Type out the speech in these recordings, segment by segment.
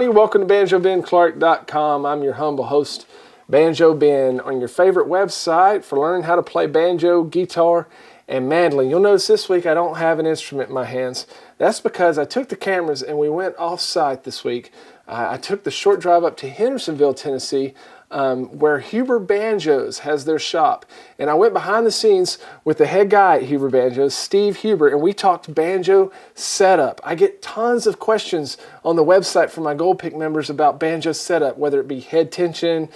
everybody. Welcome to BanjoBenClark.com. I'm your humble host, Banjo Ben, on your favorite website for learning how to play banjo, guitar, and mandolin. You'll notice this week I don't have an instrument in my hands. That's because I took the cameras and we went off-site this week. I took the short drive up to Hendersonville, Tennessee, where Huber Banjos has their shop. And I went behind the scenes with the head guy at Huber Banjos, Steve Huber, and we talked banjo setup. I get tons of questions on the website from my Gold Pick members about banjo setup, whether it be head tension,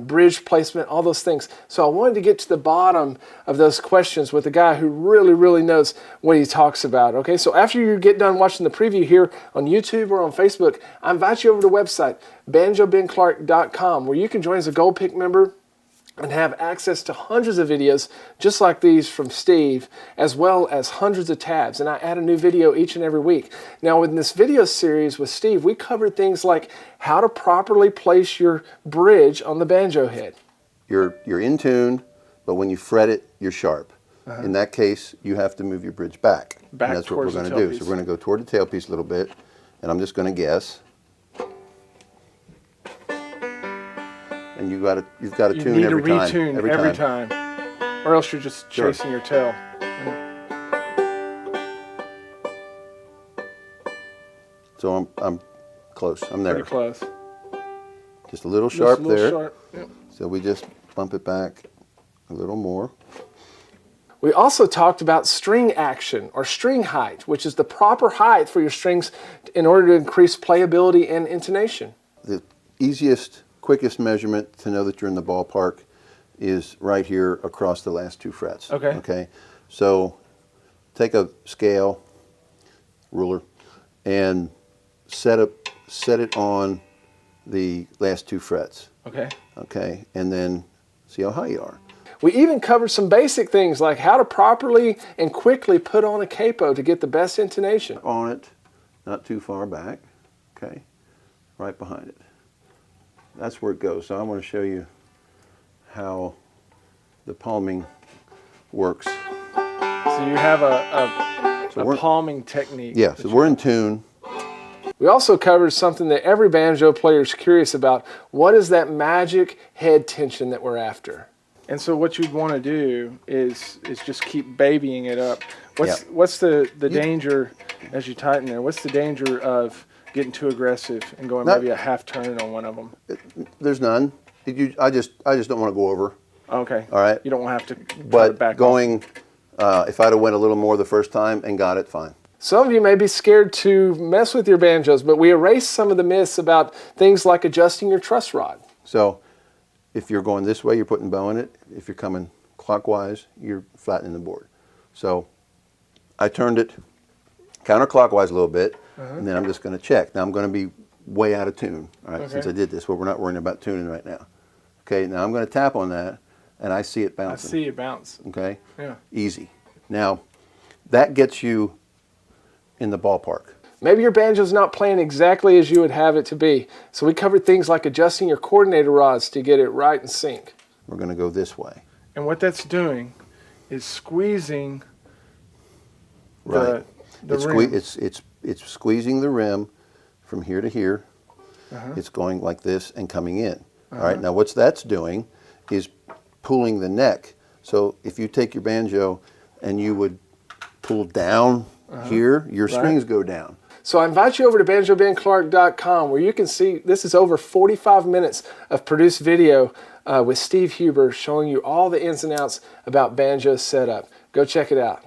bridge placement, all those things. So I wanted to get to the bottom of those questions with a guy who really knows what he talks about. Okay, so after you get done watching the preview here on YouTube or on Facebook, I invite you over to the website, BanjoBenClark.com, where you can join as a Gold Pick member and have access to hundreds of videos just like these from Steve, as well as hundreds of tabs. And I add a new video each and every week. Now, in this video series with Steve, we covered things like how to properly place your bridge on the banjo head. You're in tune, but when you fret it, you're sharp. In that case, you have to move your bridge back. And that's what we're going to do. So we're going to go toward the tailpiece a little bit, and I'm just going to guess. And you've got to tune every time. You need to retune every time, or else you're just chasing your tail. So I'm close. I'm there. Pretty close. Just a little sharp there. Sharp. Yep. So we just bump it back a little more. We also talked about string action or string height, which is the proper height for your strings in order to increase playability and intonation. The easiest, quickest measurement to know that you're in the ballpark is right here across the last two frets. Okay. So take a scale, ruler, and set it on the last two frets. Okay. And then see how high you are. We even covered some basic things like how to properly and quickly put on a capo to get the best intonation. On it, not too far back. Okay. Right behind it. That's where it goes. So I want to show you how the palming works. So you have a palming technique. Yeah, so we're in tune. We also covered something that every banjo player is curious about. What is that magic head tension that we're after? And so what you'd want to do is just keep babying it up. What's the danger as you tighten there? What's the danger of getting too aggressive and going maybe a half turn on one of them? There's none. I just don't want to go over. Okay. All right. You don't have to try but to back going, if I'd have went a little more the first time and got it, fine. Some of you may be scared to mess with your banjos, but we erased some of the myths about things like adjusting your truss rod. So if you're going this way, you're putting bow in it. If you're coming clockwise, you're flattening the board. So I turned it counterclockwise a little bit. And then I'm just going to check. Now I'm going to be way out of tune, all right, since I did this, but we're not worrying about tuning right now. Okay, now I'm going to tap on that, and I see it bouncing. I see it bounce. Okay? Yeah. Easy. Now, that gets you in the ballpark. Maybe your banjo's not playing exactly as you would have it to be. So we covered things like adjusting your coordinator rods to get it right in sync. We're going to go this way. And what that's doing is squeezing the rim. It's squeezing the rim from here to here. It's going like this and coming in. All right. Now what that's doing is pulling the neck. So if you take your banjo and you would pull down here, your strings go down. So I invite you over to BanjoBenClark.com where you can see this is over 45 minutes of produced video with Steve Huber showing you all the ins and outs about banjo setup. Go check it out.